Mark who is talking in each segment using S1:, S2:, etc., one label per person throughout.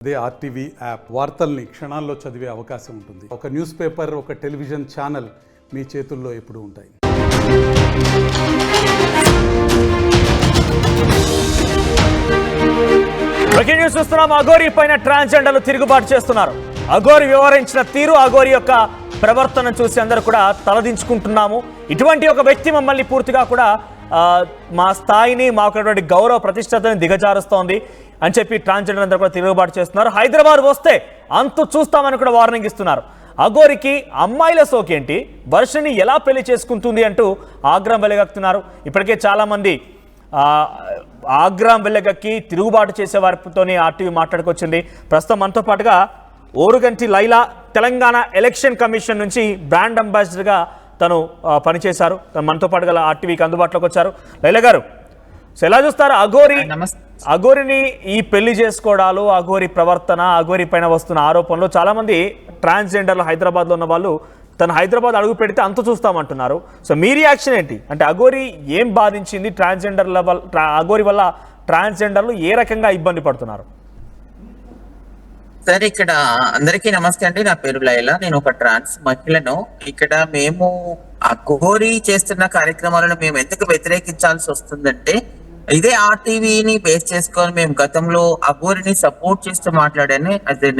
S1: అదే RTV app వార్తల్ని క్షణాల్లో చదివే అవకాశం ఉంటుంది. ఒక న్యూస్ పేపర్, ఒక టెలివిజన్ ఛానల్ మీ చేతుల్లో ఎప్పుడూ ఉంటాయి.
S2: బ్రేకింగ్ న్యూస్ చూస్తున్నాం. అఘోరి పైన ట్రాన్స్జెండర్లు తిరుగుబాటు చేస్తున్నారు. అఘోరి వ్యవహరించిన తీరు, అఘోరి యొక్క ప్రవర్తన చూసి అందరూ కూడా తలదించుకుంటున్నాము. ఇటువంటి ఒక వ్యక్తి మమ్మల్ని పూర్తిగా కూడా మా స్థాయిని, మాకున్నటువంటి గౌరవ ప్రతిష్టతని దిగజారుస్తోంది అని చెప్పి ట్రాన్స్జెండర్ అందరూ కూడా తిరుగుబాటు చేస్తున్నారు. హైదరాబాద్ వస్తే అంతు చూస్తామని కూడా వార్నింగ్ ఇస్తున్నారు. అఘోరికి అమ్మాయిల సోకేంటి, వర్షని ఎలా పెళ్లి చేసుకుంటుంది అంటూ ఆగ్రహం వెలగక్కుతున్నారు. ఇప్పటికే చాలామంది ఆగ్రహం వెళ్ళగక్కి తిరుగుబాటు చేసే వారితోనే ఆర్టీవీ మాట్లాడుకొచ్చింది. ప్రస్తుతం మనతో పాటుగా ఓరుగంటి లైలా తెలంగాణ ఎలక్షన్ కమిషన్ నుంచి బ్రాండ్ అంబాసిడర్గా తను పనిచేశారు. తను మనతో పాటుగా ఆర్టీవీకి అందుబాటులోకి వచ్చారు. లైలా గారు, సో ఎలా చూస్తారు అఘోరిని ఈ పెళ్లి చేసుకోవడాలు, అఘోరి ప్రవర్తన, అఘోరి పైన వస్తున్న ఆరోపణలు? చాలామంది ట్రాన్స్జెండర్లు హైదరాబాద్లో ఉన్న వాళ్ళు తను హైదరాబాద్ అడుగు పెడితే అంత చూస్తామంటున్నారు. సో మీ రియాక్షన్ ఏంటి? అంటే అఘోరి ఏం బాధించింది? అఘోరి వల్ల ట్రాన్స్జెండర్లు ఏ రకంగా ఇబ్బంది పడుతున్నారు?
S3: సార్, ఇక్కడ అందరికీ నమస్తే అండి. నా పేరు లైలా, నేను ఒక ట్రాన్స్ మహిళను. ఇక్కడ మేము అఘోరి చేస్తున్న కార్యక్రమాలను మేము ఎందుకు వ్యతిరేకించాల్సి వస్తుందంటే, ఇదే ఆర్టీవీని బేస్ చేసుకొని మేము గతంలో అఘోరిని సపోర్ట్ చేస్తూ మాట్లాడాను. అదే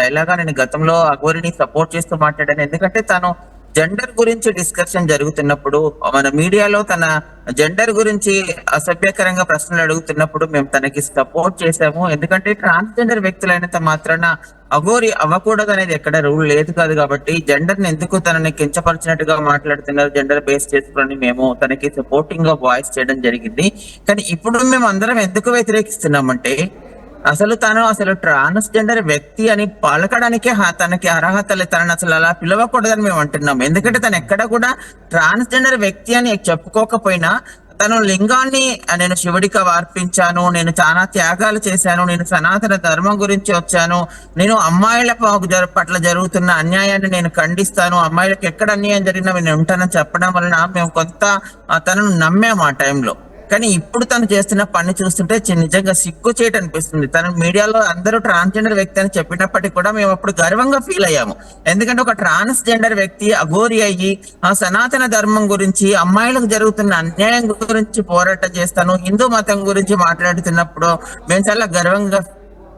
S3: లైలాగా నేను గతంలో అఘోరిని సపోర్ట్ చేస్తూ మాట్లాడాను. ఎందుకంటే తను జెండర్ గురించి డిస్కషన్ జరుగుతున్నప్పుడు, మన మీడియాలో తన జెండర్ గురించి అసభ్యకరంగా ప్రశ్నలు అడుగుతున్నప్పుడు మేము తనకి సపోర్ట్ చేసాము. ఎందుకంటే ట్రాన్స్జెండర్ వ్యక్తులైనంత మాత్రాన అఘోరి అవ్వకూడదు అనేది ఎక్కడ రూల్ లేదు కాదు. కాబట్టి జెండర్ ని ఎందుకు తనని కించపరిచినట్టుగా మాట్లాడుతున్నారు, జెండర్ బేస్ చేసుకుని మేము తనకి సపోర్టింగ్ గా వాయిస్ చేయడం జరిగింది. కానీ ఇప్పుడు మేము అందరం ఎందుకు వ్యతిరేకిస్తున్నామంటే, తను ట్రాన్స్జెండర్ వ్యక్తి అని పలకడానికే తనకి అర్హత లేదు. తనని అసలు అలా పిలవకూడదని మేము అంటున్నాం. ఎందుకంటే తను ఎక్కడ కూడా ట్రాన్స్జెండర్ వ్యక్తి అని చెప్పుకోకపోయినా తను లింగాన్ని నేను శివుడిగా అర్పించాను, నేను చాలా త్యాగాలు చేశాను, నేను సనాతన ధర్మం గురించి వచ్చాను, నేను అమ్మాయిల పట్ల జరుగుతున్న అన్యాయాన్ని నేను ఖండిస్తాను, అమ్మాయిలకు ఎక్కడ అన్యాయం జరిగినా నేను ఉంటానని చెప్పడం వలన మేము కొంత తనను నమ్మాము ఆ టైంలో. కానీ ఇప్పుడు తను చేస్తున్న పని చూస్తుంటే నిజంగా సిగ్గు చేయటం అనిపిస్తుంది. తన మీడియాలో అందరూ ట్రాన్స్జెండర్ వ్యక్తి అని చెప్పినప్పటికీ కూడా మేము అప్పుడు గర్వంగా ఫీల్ అయ్యాము. ఎందుకంటే ఒక ట్రాన్స్జెండర్ వ్యక్తి అఘోరి అయ్యి సనాతన ధర్మం గురించి, అమ్మాయిలకు జరుగుతున్న అన్యాయం గురించి పోరాటం చేస్తాను, హిందూ మతం గురించి మాట్లాడుతున్నప్పుడు మేము చాలా గర్వంగా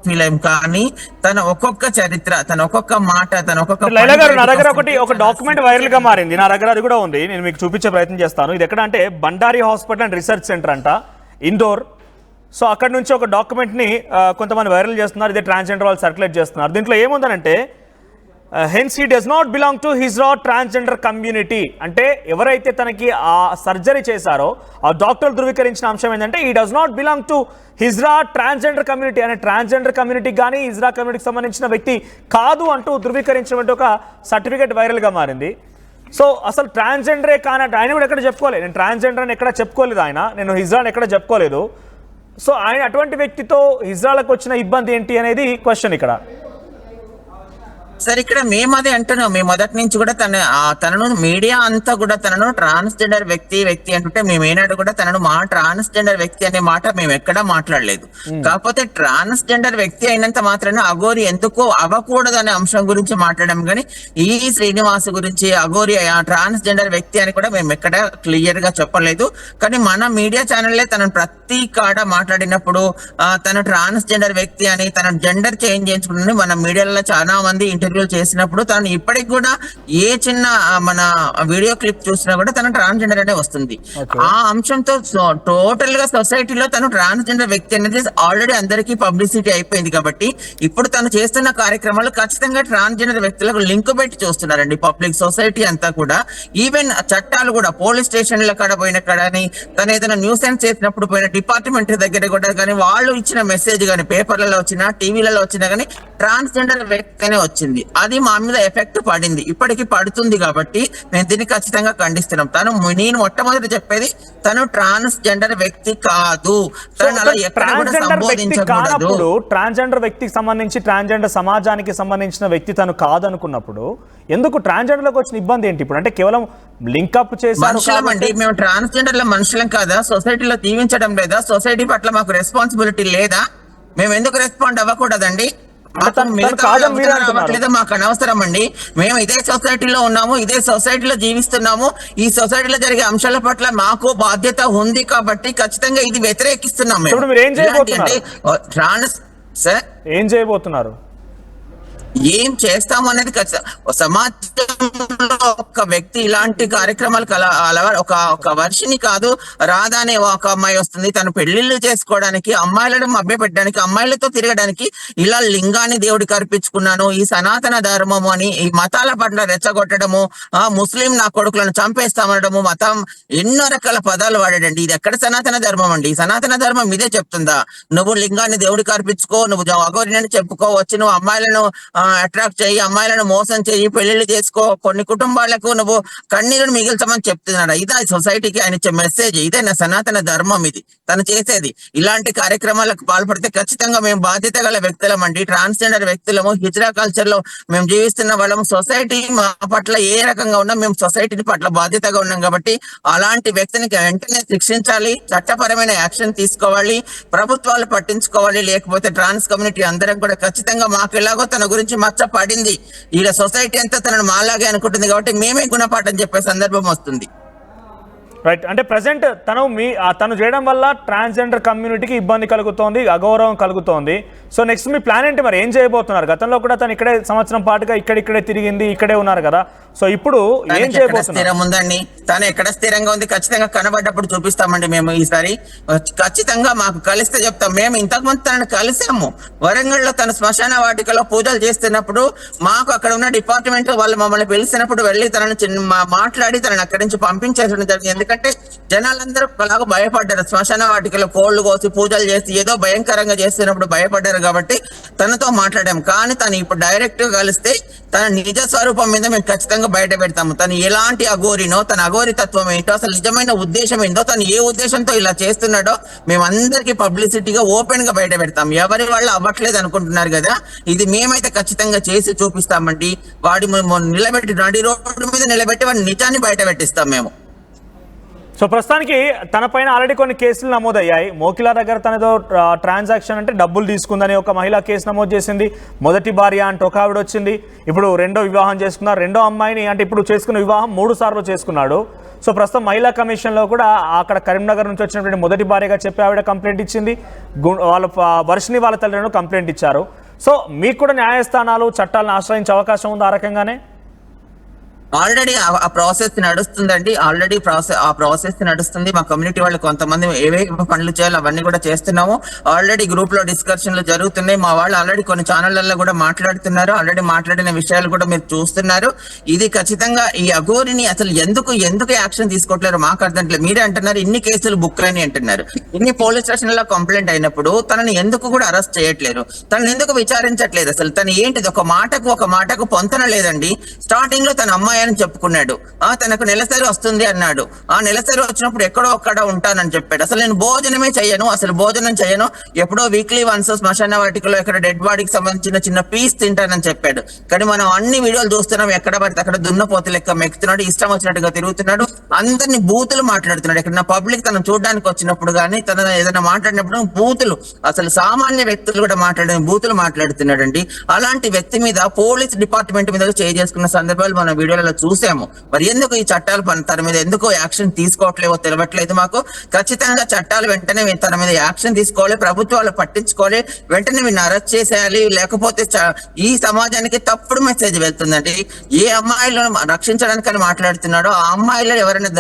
S3: ఫీల్ అయ్యాం. కానీ తన ఒక్కొక్క చరిత్ర, తన ఒక్కొక్క మాట, తన ఒక్కొక్క
S2: లైలా గారు, నా దగ్గర ఒక డాక్యుమెంట్ వైరల్ గా మారింది. నా దగ్గర అది కూడా ఉంది, నేను మీకు చూపించే ప్రయత్నం చేస్తాను. ఇది ఎక్కడ అంటే Bandari hospital and research centre అంట, ఇండోర్. సో అక్కడ నుంచి ఒక డాక్యుమెంట్ ని కొంతమంది వైరల్ చేస్తున్నారు. ఇదే ట్రాన్స్జెండర్ వాళ్ళు సర్క్యులేట్ చేస్తున్నారు. దీంట్లో ఏముందనంటే, hence he does not belong to hijra transgender community. అంటే ఎవరైతే తనకి ఆ సర్జరీ చేశారో ఆ డాక్టర్లు ధృవీకరించిన అంశం ఏంటంటే, ఈ does not belong to hijra transgender community. అనే ట్రాన్స్జెండర్ కమ్యూనిటీకి కానీ హిజ్రా కమ్యూనిటీకి సంబంధించిన వ్యక్తి కాదు అంటూ ధృవీకరించినటువంటి ఒక సర్టిఫికేట్ వైరల్గా మారింది. సో అసలు ట్రాన్స్జెండరే కానట్టు ఆయన కూడా ఎక్కడ చెప్పుకోలేదు. నేను ట్రాన్స్జెండర్ అని ఎక్కడ చెప్పుకోలేదు, నేను హిజ్రాని ఎక్కడ చెప్పుకోలేదు. సో ఆయన అటువంటి వ్యక్తితో హిజ్రాలకు వచ్చిన ఇబ్బంది ఏంటి అనేది క్వశ్చన్ ఇక్కడ.
S3: సరే, ఇక్కడ మేము అదే అంటున్నాం. మేము మొదటి నుంచి కూడా తనను మీడియా అంతా కూడా తనను ట్రాన్స్జెండర్ వ్యక్తి అంటుంటే మేము ఏనాడు కూడా తనను ట్రాన్స్జెండర్ వ్యక్తి అనే మాట మేము ఎక్కడా మాట్లాడలేదు. కాకపోతే ట్రాన్స్జెండర్ వ్యక్తి అయినంత మాత్రాన అఘోరి ఎందుకో అవ్వకూడదు అనే అంశం గురించి మాట్లాడాం. కానీ ఈ శ్రీనివాస్ గురించి అఘోరి ట్రాన్స్జెండర్ వ్యక్తి అని కూడా మేము ఎక్కడ క్లియర్ గా చెప్పలేదు. కానీ మన మీడియా ఛానల్లే తనను ప్రతి కాడ మాట్లాడినప్పుడు తన ట్రాన్స్జెండర్ వ్యక్తి అని, తన జెండర్ చేంజ్ చేయించుకుని మన మీడియాలో చాలా మంది ఇంటర్వ్యూలు చేసినప్పుడు తను ఇప్పటికి కూడా ఏ చిన్న మన వీడియో క్లిప్ చూసినా కూడా తన ట్రాన్స్జెండర్ అనే వస్తుంది. ఆ అంశంతో టోటల్ గా సొసైటీలో తను ట్రాన్స్జెండర్ వ్యక్తి అనేది ఆల్రెడీ అందరికీ పబ్లిసిటీ అయిపోయింది. కాబట్టి ఇప్పుడు తను చేస్తున్న కార్యక్రమాలు ఖచ్చితంగా ట్రాన్స్జెండర్ వ్యక్తులకు లింక్ పెట్టి చూస్తున్నారండి పబ్లిక్ సొసైటీ అంతా కూడా. ఈవెన్ చట్టాలు కూడా పోలీస్ స్టేషన్ల కాడ పోయిన కానీ, తను ఏదైనా న్యూసెన్స్ చేసినప్పుడు పోయిన డిపార్ట్మెంట్ దగ్గర కూడా కానీ, వాళ్ళు ఇచ్చిన మెసేజ్ కానీ పేపర్లలో వచ్చినా, టీవీలలో వచ్చినా కానీ ట్రాన్స్జెండర్ వ్యక్తి అనే వచ్చింది. అది మా మీద ఎఫెక్ట్ పడింది, ఇప్పటికీ పడుతుంది. కాబట్టి మేము దీన్ని ఖచ్చితంగా ఖండిస్తున్నాం. నేను మొట్టమొదటి చెప్పేది, తను ట్రాన్స్జెండర్ వ్యక్తి కాదు.
S2: ట్రాన్స్జెండర్ వ్యక్తికి సంబంధించి, ట్రాన్స్జెండర్ సమాజానికి సంబంధించిన వ్యక్తి తను కాదనుకున్నప్పుడు ఎందుకు ట్రాన్స్జెండర్లకు వచ్చిన ఇబ్బంది ఏంటి? ఇప్పుడు అంటే కేవలం లింకప్ చేశారు.
S3: మేము ట్రాన్స్జెండర్ల మనుషులం కాదా? సొసైటీలో దీవించడం లేదా? సొసైటీ పట్ల మాకు రెస్పాన్సిబిలిటీ లేదా? మేము ఎందుకు రెస్పాండ్ అవ్వకూడదండి?
S2: కాదని మీరే అంటున్నారు.
S3: అవ్వట్లేదు, మాకు అనవసరం అండి. మేము ఇదే సొసైటీలో ఉన్నాము, ఇదే సొసైటీలో జీవిస్తున్నాము. ఈ సొసైటీలో జరిగే అంశాల పట్ల మాకు బాధ్యత ఉంది కాబట్టి ఖచ్చితంగా ఇది వ్యతిరేకిస్తున్నాం మేము.
S2: ఇప్పుడు మీరు ఏం చేయబోతున్నారు?
S3: సార్
S2: ఏం చేయబోతున్నారు?
S3: ఏం చేస్తాము అనేది సమాజంలో ఒక వ్యక్తి ఇలాంటి కార్యక్రమాలకు ఒక వర్షిని కాదు, రాధా అనే ఒక అమ్మాయి వస్తుంది, తను పెళ్లిళ్ళు చేసుకోవడానికి, అమ్మాయిలను మభ్యపెట్టడానికి, అమ్మాయిలతో తిరగడానికి ఇలా లింగాన్ని దేవుడికి అర్పించుకున్నాను, ఈ సనాతన ధర్మము అని ఈ మతాల పట్ల రెచ్చగొట్టడము, ముస్లిం నా కొడుకులను చంపేస్తామనడము, మతం ఎన్నో రకాల పదాలు వాడాడండి. ఇది ఎక్కడ సనాతన ధర్మం అండి? సనాతన ధర్మం ఇదే చెప్తుందా? నువ్వు లింగాన్ని దేవుడికి అర్పించుకో, నువ్వు అఘోరిని చెప్పుకో, వచ్చి నువ్వు అమ్మాయిలను అట్రాక్ట్ చెయ్యి, అమ్మాయిలను మోసం చెయ్యి, పెళ్లిళ్ళు చేసుకో, కొన్ని కుటుంబాలకు నువ్వు కన్నీరుని మిగిల్చమని చెప్తున్నాడు. ఇదా సొసైటీకి ఆయన ఇచ్చే మెసేజ్? ఇదే నా సనాతన ధర్మం ఇది తను చేసేది. ఇలాంటి కార్యక్రమాలకు పాల్పడితే ఖచ్చితంగా మేము బాధ్యత గల వ్యక్తులం అండి, ట్రాన్స్జెండర్ వ్యక్తులము, హిజ్రా కల్చర్ లో మేము జీవిస్తున్న వాళ్ళము. సొసైటీ మా పట్ల ఏ రకంగా ఉన్నా మేము సొసైటీ పట్ల బాధ్యతగా ఉన్నాం కాబట్టి అలాంటి వ్యక్తిని వెంటనే శిక్షించాలి, చట్టపరమైన యాక్షన్ తీసుకోవాలి, ప్రభుత్వాలు పట్టించుకోవాలి. లేకపోతే ట్రాన్స్ కమ్యూనిటీ అందరం కూడా ఖచ్చితంగా మాకు ఎలాగో తన గురించి మచ్చ పడింది, ఇలా సొసైటీ అంతా తనను మాలాగే అనుకుంటుంది కాబట్టి మేమే గుణపాఠం చెప్పే సందర్భం వస్తుంది.
S2: రైట్, అంటే ప్రజెంట్ తను చేయడం వల్ల ట్రాన్స్జెండర్ కమ్యూనిటీకి ఇబ్బంది కలుగుతోంది, అగౌరవం కలుగుతోంది. సో నెక్స్ట్ మీ ప్లాన్ ఏంటి మరి? ఏం చేయబోతున్నారు? గతంలో కూడా తను ఇక్కడే సంవత్సరం పాటుగా ఇక్కడే తిరిగింది, ఇక్కడే ఉన్నారు కదా, సో ఇప్పుడు ఏం చేయబోతున్నారు?
S3: స్థిరం ఉందండి, తను ఎక్కడ స్థిరంగా ఉంది ఖచ్చితంగా కనబడ్డప్పుడు చూపిస్తామండి. మేము ఈసారి ఖచ్చితంగా మాకు కలిస్తే చెప్తాం. మేము ఇంతకుముందు తనని కలిసాము, వరంగల్ లో తన శ్మశాన వాటికలో పూజలు చేస్తున్నప్పుడు మాకు అక్కడ ఉన్న డిపార్ట్మెంట్ వాళ్ళు మమ్మల్ని పిలిచినప్పుడు వెళ్ళి తనని మాట్లాడి తనని అక్కడి నుంచి పంపించేసడం జరిగింది. ఎందుకంటే జనాలందరూ అలాగ భయపడ్డారు, శ్మశాన వాటికలో కోళ్లు కోసి పూజలు చేసి ఏదో భయంకరంగా చేస్తున్నప్పుడు భయపడ్డారు కాబట్టి తనతో మాట్లాడాము. కానీ తను ఇప్పుడు డైరెక్ట్ గా కలిస్తే తన నిజ స్వరూపం మీద మేము ఖచ్చితంగా బయట పెడతాము. తను ఎలాంటి అఘోరినో, తన అఘోరి తత్వం ఏంటో, అసలు నిజమైన ఉద్దేశం ఏంటో, తను ఏ ఉద్దేశంతో ఇలా చేస్తున్నాడో మేము అందరికీ పబ్లిసిటీగా ఓపెన్ గా బయట పెడతాం. ఎవరి వాళ్ళు అవ్వట్లేదు అనుకుంటున్నారు కదా, ఇది మేమైతే ఖచ్చితంగా చేసి చూపిస్తామండి. వాడి నిలబెట్టి నడి రోడ్డు మీద నిలబెట్టి వాడి నిజాన్ని బయట పెట్టిస్తాం మేము.
S2: సో ప్రస్తుతానికి తన పైన ఆల్రెడీ కొన్ని కేసులు నమోదయ్యాయి. మోకిలా దగ్గర తనతో ట్రాన్సాక్షన్ అంటే డబ్బులు తీసుకుందని ఒక మహిళ కేసు నమోదు చేసింది. మొదటి భార్య అంటే ఒక ఆవిడ వచ్చింది. ఇప్పుడు రెండో వివాహం చేసుకున్నారు. రెండో అమ్మాయిని అంటే ఇప్పుడు చేసుకున్న వివాహం 3 సార్లు చేసుకున్నాడు. సో ప్రస్తుతం మహిళా కమిషన్లో కూడా అక్కడ కరీంనగర్ నుంచి వచ్చినటువంటి మొదటి భార్యగా చెప్పి ఆవిడ కంప్లైంట్ ఇచ్చింది. వాళ్ళ వర్షిని వాళ్ళ తల్లిదండ్రులు కంప్లైంట్ ఇచ్చారు. సో మీకు కూడా న్యాయస్థానాలు చట్టాలను ఆశ్రయించే అవకాశం ఉంది ఆ రకంగానే?
S3: ఆల్రెడీ ఆ ప్రాసెస్ నడుస్తుందండి. ఆ ప్రాసెస్ నడుస్తుంది. మా కమ్యూనిటీ వాళ్ళు కొంతమంది ఏవేవి పనులు చేయాలి అవన్నీ కూడా చేస్తున్నాము. ఆల్రెడీ గ్రూప్ లో డిస్కషన్లు జరుగుతున్నాయి. మా వాళ్ళు ఆల్రెడీ కొన్ని ఛానళ్లలో కూడా మాట్లాడుతున్నారు. ఆల్రెడీ మాట్లాడిన విషయాలు కూడా మీరు చూస్తున్నారు. ఇది ఖచ్చితంగా ఈ అఘోరిని అసలు ఎందుకు యాక్షన్ తీసుకోవట్లేరు మాకు అర్థం లేదు. మీరే అంటున్నారు ఇన్ని కేసులు బుక్ అని అంటున్నారు. ఇన్ని పోలీస్ స్టేషన్ లో కంప్లైంట్ అయినప్పుడు తనని ఎందుకు కూడా అరెస్ట్ చేయట్లేరు? తనని ఎందుకు విచారించట్లేదు? అసలు తను ఏంటిది? ఒక మాటకు పొంతన లేదండి. స్టార్టింగ్ లో తన అమ్మాయి అని చెప్పుకున్నాడు, తనకు నెలసరి వస్తుంది అన్నాడు. ఆ నెలసరి వచ్చినప్పుడు ఎక్కడో ఒక్కడ ఉంటానని చెప్పాడు. అసలు నేను భోజనం చేయను, ఎప్పుడో వీక్లీ వన్స్ శ్మశాన వాటికలో ఎక్కడ డెడ్ బాడీకి సంబంధించిన చిన్న పీస్ తింటానని చెప్పాడు. కానీ మనం అన్ని వీడియోలు చూస్తున్నాం, ఎక్కడ పడితే అక్కడ దున్నపోతు లెక్క మెక్కుతున్నాడు, ఇష్టం వచ్చినట్టుగా తిరుగుతున్నాడు, అందరినీ బూతులు మాట్లాడుతున్నాడు. ఎక్కడ పబ్లిక్ తను చూడడానికి వచ్చినప్పుడు కానీ తన ఏదైనా మాట్లాడినప్పుడు బూతులు, అసలు సామాన్య వ్యక్తులు కూడా బూతులు మాట్లాడుతున్నాడండి. అలాంటి వ్యక్తి మీద పోలీస్ డిపార్ట్మెంట్ మీద చేసుకున్న సందర్భాలు మన వీడియోలలో చూసాము. మరి ఎందుకు ఈ చట్టాలు తన మీద ఎందుకు యాక్షన్ తీసుకోవట్లేవో తెలియట్లేదు మాకు. ఖచ్చితంగా చట్టాలు వెంటనే తన మీద యాక్షన్ తీసుకోవాలి, ప్రభుత్వాలు పట్టించుకోవాలి, వెంటనే వీళ్ళని అరెస్ట్ చేసేయాలి. లేకపోతే ఈ సమాజానికి తప్పుడు మెసేజ్ వెళ్తుందండి. ఏ అమ్మాయిలను రక్షించడానికని మాట్లాడుతున్నాడో ఆ అమ్మాయిలో ఎవరైనా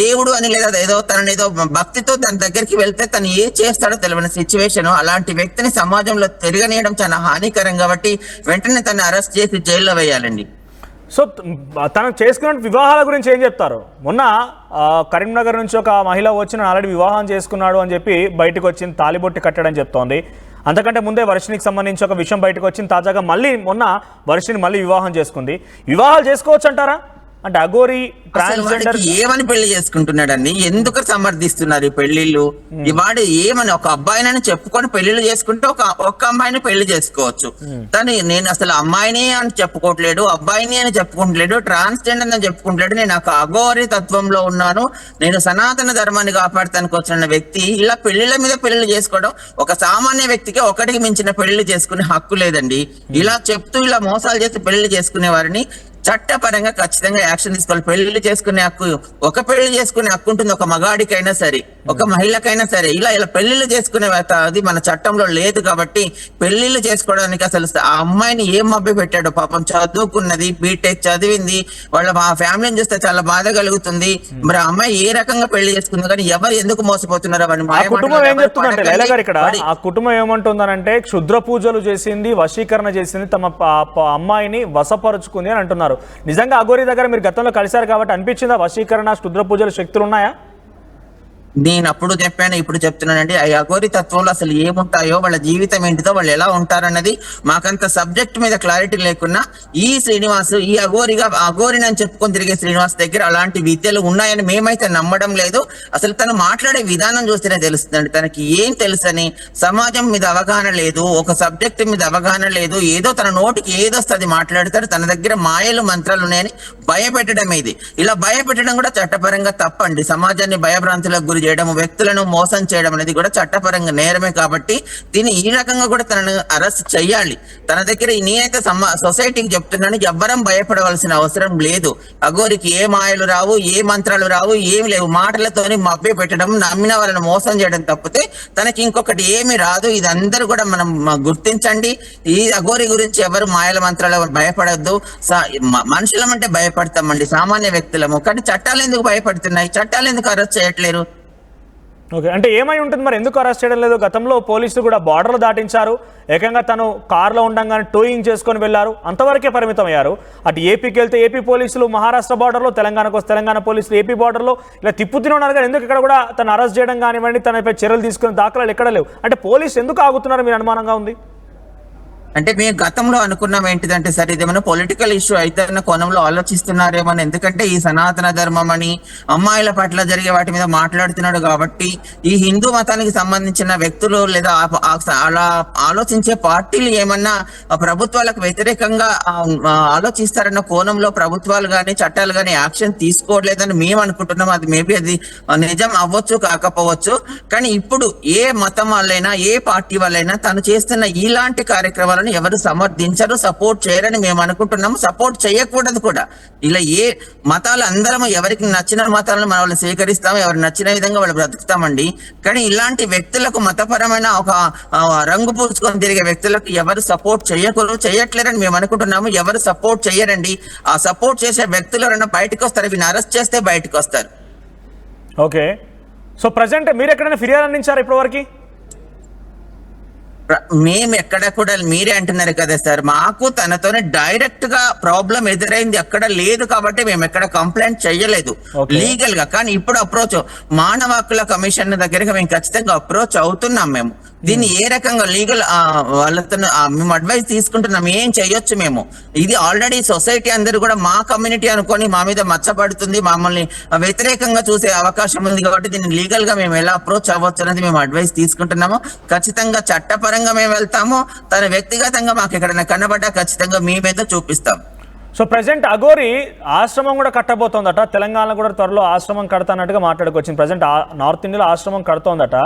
S3: దేవుడు అని లేదా ఏదో తననేదో భక్తితో తన దగ్గరికి వెళ్తే తను ఏ చేస్తాడో తెలియని సిచ్యువేషన్. అలాంటి వ్యక్తిని సమాజంలో తిరగనీయడం చాలా హానికరం కాబట్టి వెంటనే తను అరెస్ట్ చేసి జైల్లో వేయాలండి.
S2: సో తనకు చేసుకున్న వివాహాల గురించి ఏం చెప్తారు? మొన్న కరీంనగర్ నుంచి ఒక మహిళ వచ్చి ఆల్రెడీ వివాహం చేసుకున్నాడు అని చెప్పి బయటకు వచ్చింది, తాలిబొట్టి కట్టడని చెప్తోంది. అంతకంటే ముందే వర్షినికి సంబంధించి ఒక విషయం బయటకు వచ్చింది. తాజాగా మొన్న వర్షిని వివాహం చేసుకుంది. వివాహాలు చేసుకోవచ్చు అంటారా? అంటే అఘోరి
S3: అసలు
S2: ట్రాన్స్జెండర్
S3: వాడికి ఏమని పెళ్లి చేసుకుంటున్నాడండి? ఎందుకు సమర్థిస్తున్నారు ఈ పెళ్లిళ్ళు? వాడు ఏమని ఒక అబ్బాయినని చెప్పుకొని పెళ్లిళ్ళు చేసుకుంటే ఒక్క అమ్మాయిని పెళ్లి చేసుకోవచ్చు. కానీ నేను అసలు అమ్మాయిని అని చెప్పుకోవట్లేడు, అబ్బాయిని అని చెప్పుకుంటలేడు, ట్రాన్స్జెండర్ అని చెప్పుకుంటలేడు. నేను ఒక అఘోరి తత్వంలో ఉన్నాను, నేను సనాతన ధర్మాన్ని కాపాడతానికి వచ్చిన వ్యక్తి ఇలా పెళ్లిళ్ళ మీద పెళ్లిళ్ళు చేసుకోవడం ఒక సామాన్య వ్యక్తికి ఒకటికి మించిన పెళ్లిళ్ళు చేసుకునే హక్కు లేదండి. ఇలా చెప్తూ ఇలా మోసాలు చేసి పెళ్లిళ్ళు చేసుకునే వారిని చట్టపరంగా ఖచ్చితంగా యాక్షన్ తీసుకోవాలి. పెళ్లిళ్ళు చేసుకునే హక్కు, ఒక పెళ్లి చేసుకునే హక్కు ఉంటుంది ఒక మగాడికైనా సరే, ఒక మహిళకైనా సరే. ఇలా పెళ్లిళ్ళు చేసుకునే అది మన చట్టంలో లేదు. కాబట్టి పెళ్లిళ్ళు చేసుకోవడానికి అసలు ఆ అమ్మాయిని ఏం మభ్య పెట్టాడు? పాపం చదువుకున్నది, బీటెక్ చదివింది, వాళ్ళ ఫ్యామిలీని చూస్తే చాలా బాధ కలుగుతుంది. మరి ఆ అమ్మాయి ఏ రకంగా పెళ్లి చేసుకుంది? కానీ ఎవరు ఎందుకు మోసపోతున్నారు?
S2: ఆ కుటుంబం ఏం చెప్తుందంటే లైలా గారు, ఇక్కడ ఆ కుటుంబం ఏమంటుందనంటే క్షుద్ర పూజలు చేసింది, వశీకరణ చేసింది, తమ అమ్మాయిని వశపరుచుకుంది అని అంటున్నారు. నిజంగా అఘోరి దగ్గర మీరు గతంలో కలిశారు కాబట్టి అనిపించిందా వశీకరణ, క్షుద్ర పూజలు శక్తులు ఉన్నాయా?
S3: నేను అప్పుడు చెప్పాను, ఇప్పుడు చెప్తున్నానండి. ఆ అఘోరి తత్వంలో అసలు ఏముంటాయో, వాళ్ళ జీవితం ఏంటిదో, వాళ్ళు ఎలా ఉంటారన్నది మాకంత సబ్జెక్ట్ మీద క్లారిటీ లేకున్నా ఈ శ్రీనివాస్ ఈ అఘోరిని అని చెప్పుకొని తిరిగే శ్రీనివాస్ దగ్గర అలాంటి విద్యలు ఉన్నాయని మేమైతే నమ్మడం లేదు. అసలు తను మాట్లాడే విధానం చూస్తేనే తెలుస్తుందండి తనకి ఏం తెలుసని. సమాజం మీద అవగాహన లేదు, ఒక సబ్జెక్ట్ మీద అవగాహన లేదు, ఏదో తన నోటికి ఏదొస్తుంది మాట్లాడతాడు. తన దగ్గర మాయలు మంత్రాలు ఉన్నాయని భయపెట్టడం ఇది. ఇలా భయపెట్టడం కూడా చట్టపరంగా తప్పండి. సమాజాన్ని భయభ్రాంతులకు గురి చేయడం, వ్యక్తులను మోసం చేయడం అనేది కూడా చట్టపరంగా నేరమే. కాబట్టి దీన్ని ఈ రకంగా కూడా తనను అరెస్ట్ చేయాలి. తన దగ్గర నేనైతే సొసైటీకి చెప్తున్నాను, ఎవ్వరం భయపడవలసిన అవసరం లేదు. అఘోరికి ఏ మాయలు రావు, ఏ మంత్రాలు రావు, ఏమి లేవు. మాటలతోని మభ్య పెట్టడం, నమ్మిన వాళ్ళని మోసం చేయడం తప్పితే తనకి ఇంకొకటి ఏమి రాదు. ఇది అందరూ కూడా మనం గుర్తించండి. ఈ అఘోరి గురించి ఎవరు మాయల మంత్రాలు భయపడద్దు. మనుషులం అంటే భయపడతామండి, సామాన్య వ్యక్తులము. కానీ చట్టాలు ఎందుకు భయపడుతున్నాయి? చట్టాలు ఎందుకు అరెస్ట్ చేయట్లేరు?
S2: ఓకే, అంటే ఏమై ఉంటుంది మరి, ఎందుకు అరెస్ట్ చేయడం లేదు? గతంలో పోలీసులు కూడా బార్డర్లు దాటించారు, ఏకంగా తను కారులో ఉండగానే టోయింగ్ చేసుకొని వెళ్లారు, అంతవరకే పరిమితం అయ్యారు. అటు ఏపీకి వెళ్తే ఏపీ పోలీసులు మహారాష్ట్ర బార్డర్లో, తెలంగాణకు వస్తే తెలంగాణ పోలీసులు ఏపీ బార్డర్లో ఇలా తిప్పుతూనే ఉన్నారు. కానీ ఎందుకు ఇక్కడ కూడా తను అరెస్ట్ చేయడం కానివ్వండి, తనపై చర్యలు తీసుకునే దాఖలాలు ఎక్కడ లేవు? అంటే పోలీసు ఎందుకు ఆగుతున్నారు మీరు అనుమానంగా ఉంది?
S3: అంటే మేము గతంలో అనుకున్నాం ఏంటిదంటే, సరే ఇదేమైనా పొలిటికల్ ఇష్యూ అయితే కోణంలో ఆలోచిస్తున్నారేమో. ఎందుకంటే ఈ సనాతన ధర్మం అని అమ్మాయిల పట్ల జరిగే వాటి మీద మాట్లాడుతున్నాడు కాబట్టి ఈ హిందూ మతానికి సంబంధించిన వ్యక్తులు లేదా అలా ఆలోచించే పార్టీలు ఏమన్నా ప్రభుత్వాలకు వ్యతిరేకంగా ఆలోచిస్తారన్న కోణంలో ప్రభుత్వాలు కానీ చట్టాలు కానీ యాక్షన్ తీసుకోవట్లేదని మేము అనుకుంటున్నాం. అది మేబీ అది నిజం అవ్వచ్చు, కాకపోవచ్చు. కానీ ఇప్పుడు ఏ మతం వాళ్ళైనా, ఏ పార్టీ వాళ్ళైనా తను చేస్తున్న ఇలాంటి కార్యక్రమాలు ఎవరు సమర్థించరు, సపోర్ట్ చేయరని మేము అనుకుంటున్నాము. సపోర్ట్ చేయకూడదు కూడా. ఇలా ఏ మతాలు అందరం ఎవరికి నచ్చిన మతాలను మన వాళ్ళు స్వీకరిస్తాము, ఎవరు నచ్చిన విధంగా వాళ్ళు బ్రతుకుతామండి. కానీ ఇలాంటి వ్యక్తులకు, మతపరమైన ఒక రంగు పూసుకొని తిరిగే వ్యక్తులకు ఎవరు సపోర్ట్ చేయట్లేరని మేము అనుకుంటున్నాము. ఎవరు సపోర్ట్ చేయరండి. ఆ సపోర్ట్ చేసే వ్యక్తులు ఎవరైనా బయటకు వస్తారు, వీళ్ళని అరెస్ట్ చేస్తే బయటకు వస్తారు.
S2: ఓకే, సో ప్రజెంట్ మీరు ఎక్కడైనా ఫిర్యాదు అందించారు ఇప్పటివరకు?
S3: మేము ఎక్కడ కూడా, మీరే అంటున్నారు కదా సార్, మాకు తనతోనే డైరెక్ట్ గా ప్రాబ్లం ఎదురైంది ఎక్కడ లేదు కాబట్టి మేము ఎక్కడ కంప్లైంట్ చేయలేదు లీగల్ గా. కానీ ఇప్పుడు అప్రోచ్ మానవ హక్కుల కమిషన్ దగ్గరగా మేము ఖచ్చితంగా అప్రోచ్ అవుతున్నాం. మేము దీన్ని ఏ రకంగా లీగల్ వాళ్ళతో మేము అడ్వైస్ తీసుకుంటున్నాం, ఏం చేయొచ్చు మేము. ఇది ఆల్రెడీ సొసైటీ అందరూ కూడా మా కమ్యూనిటీ అనుకొని మా మీద మచ్చబడుతుంది, మమ్మల్ని వ్యతిరేకంగా చూసే అవకాశం ఉంది. కాబట్టి దీన్ని లీగల్ గా మేము ఎలా అప్రోచ్ అవ్వచ్చు అనేది మేము అడ్వైస్ తీసుకుంటున్నాము. ఖచ్చితంగా చట్టపరంగా మేము వెళ్తాము. తన వ్యక్తిగతంగా మాకు ఎక్కడైనా కనబడ్డా ఖచ్చితంగా మీ మీద చూపిస్తాం.
S2: సో ప్రజెంట్ అఘోరి ఆశ్రమం కూడా కట్టబోతోందట, తెలంగాణలో కూడా త్వరలో ఆశ్రమం కడతానట్టుగా మాట్లాడుకొచ్చింది. ప్రజెంట్ నార్త్ ఇండియాలో ఆశ్రమం కడుతోందట,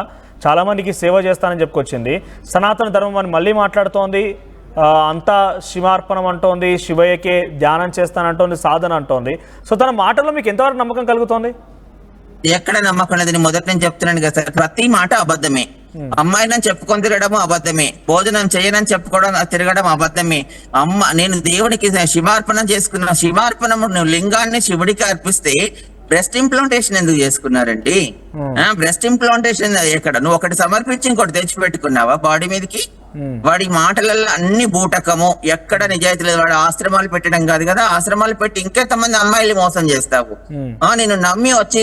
S2: చాలా మందికి సేవ చేస్తానని చెప్పుకొచ్చింది. సనాతన ధర్మం అని మళ్ళీ మాట్లాడుతోంది, అంతా శివార్పణం అంటోంది, శివయ్యకే ధ్యానం చేస్తానంటోంది, సాధన అంటోంది. సో తన మాటల్లో మీకు ఎంతవరకు నమ్మకం కలుగుతోంది?
S3: ఎక్కడ నమ్మకం లేదని మొదటి నేను చెప్తున్నాను కదా సార్, ప్రతి మాట అబద్ధమే. అమ్మాయినని చెప్పుకొని తిరగడము అబద్ధమే, భోజనం చేయనని చెప్పుకోవడం తిరగడం అబద్ధమే. నేను దేవుడికి శివార్పణం చేసుకున్న, శివార్పణము లింగాన్ని శివుడికి అర్పిస్తే బ్రెస్ట్ ఇంప్లాంటేషన్ ఎందుకు చేసుకున్నారండి? బ్రెస్ట్ ఇంప్లాంటేషన్ ఎక్కడ? నువ్వు ఒకటి సమర్పించి ఇంకోటి తెచ్చి పెట్టుకున్నావా బాడీ మీదకి? వాడి మాటలలో అన్ని బూటకము, ఎక్కడ నిజాయితీ లేదు. వాడు ఆశ్రమాలు పెట్టడం కాదు కదా, ఆశ్రమాలు పెట్టి ఇంకెంతమంది అమ్మాయిలు మోసం చేస్తావు? నేను నమ్మి వచ్చి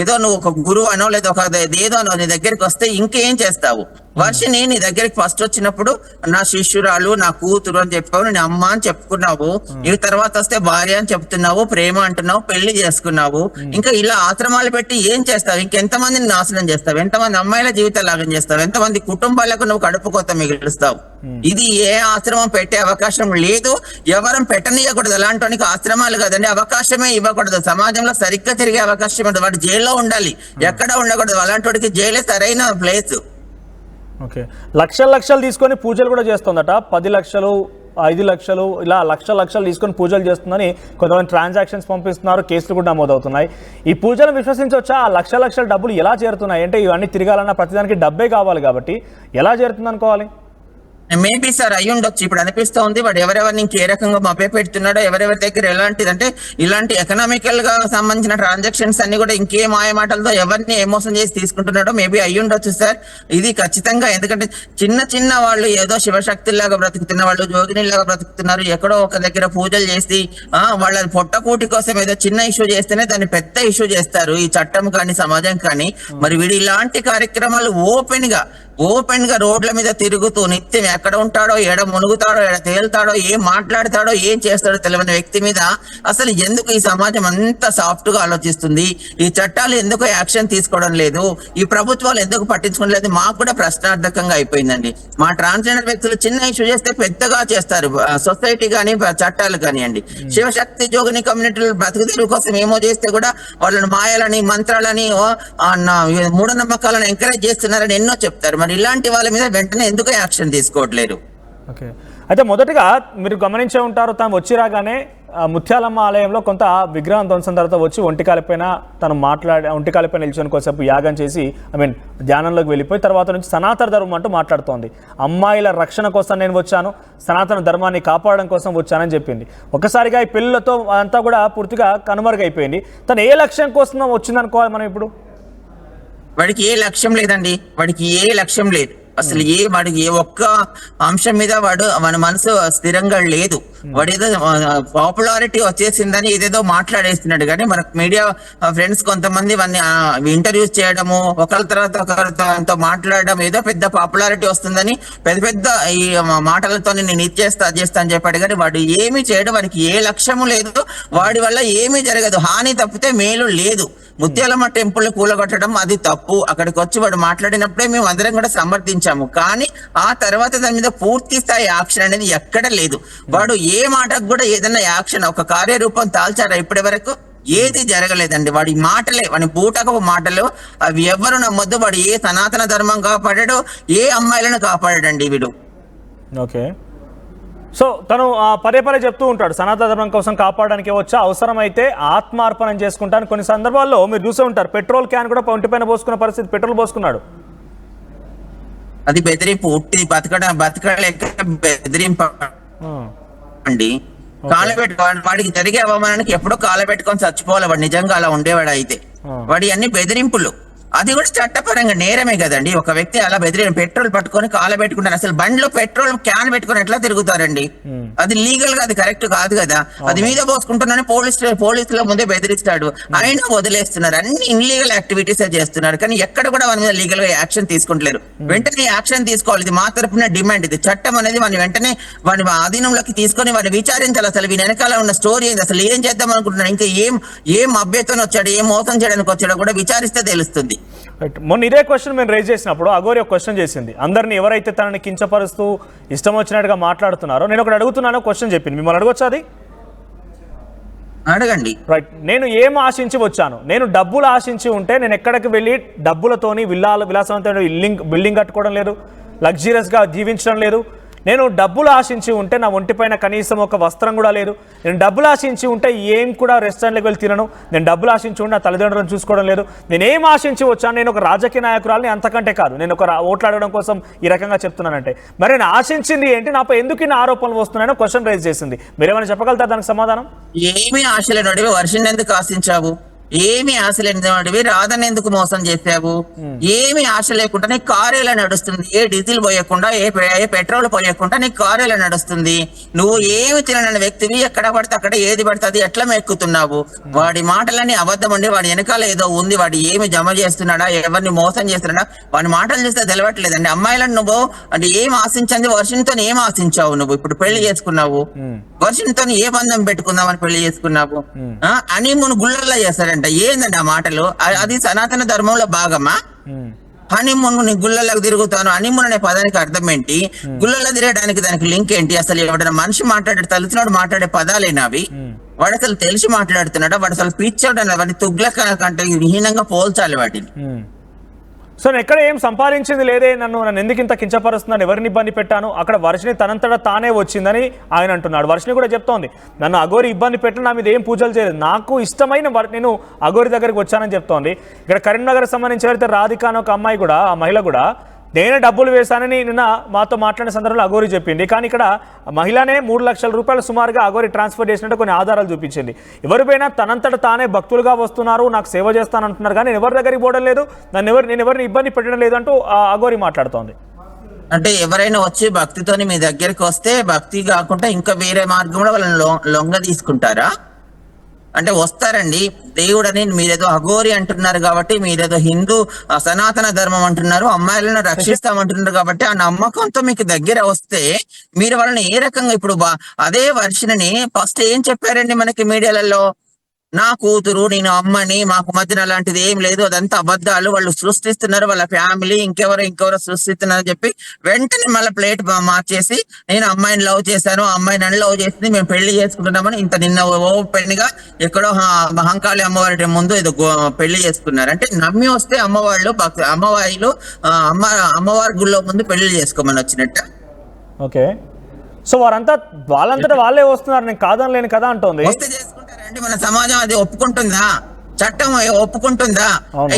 S3: ఏదో నువ్వు ఒక గురువు అనో లేదా ఒక ఏదో నీ దగ్గరికి వస్తే ఇంకేం చేస్తావు? వర్షిని నీ దగ్గరికి ఫస్ట్ వచ్చినప్పుడు నా శిష్యురాలు, నా కూతురు అని చెప్పావు, నేను అమ్మ అని చెప్పుకున్నావు. ఈ తర్వాత వస్తే భార్య అని చెప్తున్నావు, ప్రేమ అంటున్నావు, పెళ్లి చేసుకున్నావు. ఇంకా ఇలా ఆశ్రమాలు పెట్టి ఏం చేస్తావు? ఇంకెంతమందిని నాశనం చేస్తావు? ఎంతమంది అమ్మాయిల జీవితాలు లాగం చేస్తావు? ఎంతమంది కుటుంబాలకు నువ్వు కడుపు కొత్త మిగులుస్తావు? ఇది ఏ ఆశ్రమం పెట్టే అవకాశం లేదు, ఎవరం పెట్టనీయకూడదు. అలాంటి ఆశ్రమాలు కదండి, అవకాశమే ఇవ్వకూడదు. సమాజంలో సరిగ్గా తిరిగే అవకాశం ఉండదు. వాడు జైల్లో ఉండాలి, ఎక్కడ ఉండకూడదు. అలాంటి వాడికి జైలే సరైన ప్లేస్.
S2: ఓకే, లక్షలు తీసుకొని పూజలు కూడా చేస్తుందట. 10 లక్షలు 5 లక్షలు ఇలా లక్షలు తీసుకొని పూజలు చేస్తుందని కొంతమంది ట్రాన్సాక్షన్స్ పంపిస్తున్నారు, కేసులు కూడా నమోదవుతున్నాయి. ఈ పూజలను విశ్వసించవచ్చా? ఆ లక్షల డబ్బులు ఎలా చేరుతున్నాయి అంటే ఇవన్నీ తిరగాలన్నా ప్రతిదానికి డబ్బే కావాలి కాబట్టి ఎలా చేరుతుంది అనుకోవాలి?
S3: మేబీ సార్ అయి ఉండొచ్చు. ఇప్పుడు అనిపిస్తోంది వాడు ఎవరెవరిని ఇంకే రకంగా మభ్య పెడుతున్నాడో, ఎవరెవరి దగ్గర ఎలాంటిదంటే ఇలాంటి ఎకనామికల్ గా సంబంధించిన ట్రాన్సాక్షన్స్ అన్ని కూడా ఇంకే మాయ మాటలతో ఎవరిని మోసం చేసి తీసుకుంటున్నాడో మేబీ అయి ఉండొచ్చు సార్. ఇది ఖచ్చితంగా. ఎందుకంటే చిన్న వాళ్ళు ఏదో శివశక్తుల్లాగా బ్రతుకుతున్న వాళ్ళు, జోగినిలాగా బ్రతుకుతున్నారు. ఎక్కడో ఒక దగ్గర పూజలు చేసి వాళ్ళ పొట్టకూటి కోసం ఏదో చిన్న ఇష్యూ చేస్తేనే దాన్ని పెద్ద ఇష్యూ చేస్తారు ఈ చట్టం కానీ సమాజం కానీ. మరి వీడు ఇలాంటి కార్యక్రమాలు ఓపెన్ గా రోడ్ల మీద తిరుగుతూ నిత్యం ఎక్కడ ఉంటాడో, ఎడ మునుగుతాడో, ఎడ తేలుతాడో, ఏం మాట్లాడతాడో, ఏం చేస్తాడో తెలియని వ్యక్తి మీద అసలు ఎందుకు ఈ సమాజం అంత సాఫ్ట్ గా ఆలోచిస్తుంది? ఈ చట్టాలు ఎందుకు యాక్షన్ తీసుకోవడం లేదు? ఈ ప్రభుత్వాలు ఎందుకు పట్టించుకోవడం లేదు? మాకు కూడా ప్రశ్నార్థకంగా అయిపోయిందండి. మా ట్రాన్స్జెండర్ వ్యక్తులు చిన్న ఇష్యూ చేస్తే పెద్దగా చేస్తారు, సొసైటీ కానీ చట్టాలు కానివ్వండి. శివశక్తి జోగిని కమ్యూనిటీలు బ్రతుకుతెరువు కోసం ఏమో చేస్తే కూడా వాళ్ళని మాయాలని, మంత్రాలని, మూఢనమ్మకాలను ఎంకరేజ్ చేస్తున్నారని ఎన్నో చెప్తారు. మరి ఇలాంటి వాళ్ళ మీద వెంటనే ఎందుకు యాక్షన్ తీసుకోవట్లేరు?
S2: ఓకే, అయితే మొదటగా మీరు గమనించే ఉంటారు, తను వచ్చి రాగానే ముత్యాలమ్మ ఆలయంలో కొంత విగ్రహం ధ్వంసం తర్వాత వచ్చి ఒంటికాలిపైన నిల్చొని కొద్దిసేపు యాగం చేసి ధ్యానంలోకి వెళ్ళిపోయి తర్వాత నుంచి సనాతన ధర్మం అంటూ మాట్లాడుతోంది. అమ్మాయిల రక్షణ కోసం నేను వచ్చాను, సనాతన ధర్మాన్ని కాపాడడం కోసం వచ్చానని చెప్పింది. ఒకసారిగా ఈ పెళ్ళిళ్ళతో అంతా కూడా పూర్తిగా కనుమరుగైపోయింది. తను ఏ లక్ష్యం కోసం వచ్చిందనుకోవాలి మనం ఇప్పుడు?
S3: వాడికి ఏ లక్ష్యం లేదండి, వాడికి ఏ లక్ష్యం లేదు అసలు. వాడికి ఏ ఒక్క అంశం మీద మన మనసు స్థిరంగా లేదు. వాడు ఏదో పాపులారిటీ వచ్చేసిందని ఏదేదో మాట్లాడేస్తున్నాడు. కానీ మన మీడియా ఫ్రెండ్స్ కొంతమంది వాడిని ఇంటర్వ్యూస్ చేయడము, ఒకరి తర్వాత ఒకరితో మాట్లాడడం, ఏదో పెద్ద పాపులారిటీ వస్తుందని పెద్ద ఈ మాటలతో నేను ఇది చేస్తా అది చేస్తా అని చెప్పాడు. కానీ వాడు ఏమి చేయడం, వాడికి ఏ లక్ష్యము లేదు. వాడి వల్ల ఏమీ జరగదు, హాని తప్పితే మేలు లేదు. ముత్యాలమ్మ టెంపుల్ కూలగొట్టడం అది తప్పు. అక్కడికి వచ్చి వాడు మాట్లాడినప్పుడే మేము అందరం కూడా సమర్థించాము. కానీ ఆ తర్వాత దాని మీద పూర్తి స్థాయి యాక్షన్ అనేది ఎక్కడ లేదు. వాడు ఏ మాటకు కూడా ఏదైనా యాక్షన్, ఒక కార్యరూపం దాల్చారా ఇప్పటి వరకు? ఏది జరగలేదండి. వాడి మాటలే, వాడి బూటకపు మాటలు, అవి ఎవరు నమ్మొద్దు. వాడు ఏ సనాతన ధర్మం కాపాడాడో, ఏ అమ్మాయిలను కాపాడాడండి వీడు.
S2: ఓకే, సో తను పదే చెప్తూ ఉంటాడు సనాతన ధర్మం కోసం కాపాడడానికి వచ్చా, అవసరమైతే ఆత్మార్పణం చేసుకుంటాను. కొన్ని సందర్భాల్లో మీరు చూసే ఉంటారు, పెట్రోల్ క్యాన్ కూడా ఒంటిపైన పోసుకున్న పరిస్థితి, పెట్రోల్ పోసుకున్నాడు.
S3: అది బెదిరింపు, ఉట్టి బతకలేక బెదిరింపు అండి. వాడికి జరిగే అవమానానికి ఎప్పుడో కాలబెట్టుకొని చచ్చిపోవాలి వాడు, నిజంగా అలా ఉండేవాడు అయితే. వాడి అన్ని బెదిరింపులు, అది కూడా చట్టపరంగా నేరమే కదండి. ఒక వ్యక్తి అలా పెట్రోల్ పట్టుకొని కాలబెట్టుకుంటారు. అసలు బండిలో పెట్రోల్ క్యాన్ పెట్టుకుని ఎట్లా తిరుగుతారండి? అది లీగల్ గా అది కరెక్ట్ కాదు కదా. అది మీద పోసుకుంటున్నాను పోలీసుల ముందే బెదిరిస్తాడు, అయినా వదిలేస్తున్నారు. అన్ని ఇన్లీగల్ యాక్టివిటీస్ చేస్తున్నారు. కానీ ఎక్కడ కూడా వాని మీద లీగల్ గా యాక్షన్ తీసుకుంటలేరు. వెంటనే యాక్షన్ తీసుకోవాలి, ఇది మా తరపున డిమాండ్. ఇది చట్టం అనేది వాని వెంటనే వాని ఆధీనంలోకి తీసుకొని వాడిని విచారించాలి. అసలు వీని వెనకాల ఉన్న స్టోరీ ఏంది, అసలు ఏం చేద్దాం అనుకుంటున్నాడు, ఇంకా ఏం అభ్యర్థన వచ్చాడు, ఏం మోసం చేయడానికి వచ్చాడో కూడా విచారిస్తే తెలుస్తుంది.
S2: మొన్న ఇదే క్వశ్చన్ మేము రైజ్ చేసినప్పుడు అఘోరి ఒక క్వశ్చన్ చేసింది, అందరినీ ఎవరైతే తనని కించపరుస్తూ ఇష్టం వచ్చినట్టుగా మాట్లాడుతున్నారో నేను ఒకటి అడుగుతున్నానో క్వశ్చన్ చెప్పింది. మిమ్మల్ని అడగొచ్చా? అది
S3: అడగండి.
S2: రైట్, నేను ఏం ఆశించి వచ్చాను? నేను డబ్బులు ఆశించి ఉంటే నేను ఎక్కడికి వెళ్ళి డబ్బులతోని విలాసవంతమైన బిల్డింగ్ కట్టుకోవడం లేదు, లగ్జరియస్గా జీవించడం లేదు. నేను డబ్బులు ఆశించి ఉంటే నా ఒంటిపైన కనీసం ఒక వస్త్రం కూడా లేదు. నేను డబ్బులు ఆశించి ఉంటే ఏం కూడా రెస్టారెంట్కి వెళ్ళి తినను. నేను డబ్బులు ఆశించి ఉంటే నా తల్లిదండ్రులను చూసుకోవడం లేదు. నేను ఏం ఆశించి వచ్చాను? నేను ఒక రాజకీయ నాయకురాలని, అంతకంటే కాదు. నేను ఒక ఓట్లాడడం కోసం ఈ రకంగా చెప్తున్నానంటే మరి నేను ఆశించింది ఏంటి? నాపై ఎందుకు ఇన్ని ఆరోపణలు వస్తున్నాయో క్వశ్చన్ రైజ్ చేసింది. మీరేమైనా చెప్పగలుగుతారు దానికి సమాధానం?
S3: ఏమీ ఆశ లేని వర్షం ఎందుకు ఆశించావు? ఏమి ఆశ లేని వాడివి రాధని ఎందుకు మోసం చేసావు? ఏమి ఆశ లేకుండా నీ కారు ఎలా నడుస్తుంది? ఏ డీజిల్ పోయకుండా ఏ పెట్రోల్ పోయకుండా నీ కారు ఎలా నడుస్తుంది? నువ్వు ఏమి తినని వ్యక్తివి, ఎక్కడ పడితే అక్కడ ఏది పడితే అది ఎట్లా మెక్కుతున్నావు? వాడి మాటలన్నీ అబద్ధం అండి. వాడి వెనకాల ఏదో ఉంది. వాడు ఏమి జమ చేస్తున్నాడా, ఎవరిని మోసం చేస్తున్నాడా, వాడి మాటలు చూస్తే తెలవట్లేదండి. అమ్మాయిలను నువ్వు అంటే ఏం ఆశించింది? వర్షంతో ఏం ఆశించావు నువ్వు? ఇప్పుడు పెళ్లి చేసుకున్నావు, వర్షంతో ఏ బంధం పెట్టుకుందామని పెళ్లి చేసుకున్నావు? అని మును గుళ్ళల్లో చేస్తారంట. ఏందండి ఆ మాటలు? అది సనాతన ధర్మంలో భాగమా? హనీమూన్ ని గుళ్ళలకు తిరుగుతాను, హనీమూన్ అనే పదానికి అర్థం ఏంటి? గుళ్ళల్లో తిరగడానికి దానికి లింక్ ఏంటి? అసలు ఎవడైనా మనిషి మాట్లాడే తలుచున్నాడు మాట్లాడే పదాలేనా అవి? వాడు అసలు తెలిసి మాట్లాడుతున్నాడా? వాడు అసలు పిచ్చాడు అన్న వాడిని తుగ్లక్ కంటే హీనంగా పోల్చాలి వాటిని.
S2: సో నేను ఎక్కడ ఏం సంపాదించింది లేదే, నన్ను ఎందుకు ఇంత కించపరుస్తున్నాను, ఎవరిని ఇబ్బంది పెట్టాను? అక్కడ వర్షిని తనంతటా తానే వచ్చిందని ఆయన అంటున్నాడు. వర్షిని కూడా చెప్తోంది, నన్ను అఘోరి ఇబ్బంది పెట్టి నా మీద ఏం పూజలు చేయలేదు, నాకు ఇష్టమైన నేను అఘోరి దగ్గరికి వచ్చానని చెప్తోంది. ఇక్కడ కరీంనగర్ సంబంధించి ఎవరైతే రాధిక అని ఒక అమ్మాయి కూడా, ఆ మహిళ కూడా నేనే డబ్బులు వేశానని నిన్న మాతో మాట్లాడిన సందర్భంలో అఘోరి చెప్పింది. కానీ ఇక్కడ మహిళనే 3 లక్షల రూపాయలు సుమారుగా అఘోరి ట్రాన్స్ఫర్ చేసినట్టు కొన్ని ఆధారాలు చూపించింది. ఎవరిపైనా తనంతట తానే భక్తులుగా వస్తున్నారు, నాకు సేవ చేస్తానంటున్నారు, కానీ నేను ఎవరి దగ్గరికి పోవడం లేదు, నేను ఎవరిని ఇబ్బంది పెట్టడం లేదు అంటూ అఘోరి మాట్లాడుతోంది.
S3: అంటే ఎవరైనా వచ్చి భక్తితోని మీ దగ్గరికి వస్తే భక్తి కాకుండా ఇంకా వేరే మార్గంలో వాళ్ళని లొంగ తీసుకుంటారా? అంటే వస్తారండి. దేవుడని మీరేదో అఘోరి అంటున్నారు కాబట్టి, మీరేదో హిందూ సనాతన ధర్మం అంటున్నారు, అమ్మాయిలను రక్షిస్తామంటున్నారు కాబట్టి ఆ నమ్మకంతో మీకు దగ్గర వస్తే మీరు వాళ్ళని ఏ రకంగా ఇప్పుడు అదే వర్షిని ఫస్ట్ ఏం చెప్పారండి మనకి మీడియాలలో? నా కూతురు, నేను అమ్మని, మాకు మధ్యన అలాంటిది ఏం లేదు, అదంతా అబద్ధాలు, వాళ్ళు సృష్టిస్తున్నారు, వాళ్ళ ఫ్యామిలీ ఇంకెవరో సృష్టిస్తున్నారు చెప్పి వెంటనే మళ్ళీ ప్లేట్ మార్చేసి నేను అమ్మాయిని లవ్ చేశాను, అమ్మాయి నన్ను లవ్ చేసింది, మేము పెళ్లి చేసుకుంటున్నామని ఇంత నిన్న ఓపెన్ గా ఎక్కడో మహంకాళి అమ్మవారి ముందు ఏదో పెళ్లి చేసుకున్నారు. అంటే నమ్మి వస్తే అమ్మవాళ్ళు అమ్మవారి గుళ్ళో ముందు పెళ్లి చేసుకోమని వచ్చినట్ట.
S2: ఓకే, సో వాళ్ళంతటా వాళ్ళే వస్తున్నారు, నేను కాదనలేను కదా అంటోంది.
S3: వస్తే చేసుకుంటారండి. మన సమాజం అది ఒప్పుకుంటుందా? చట్టం ఒప్పుకుంటుందా?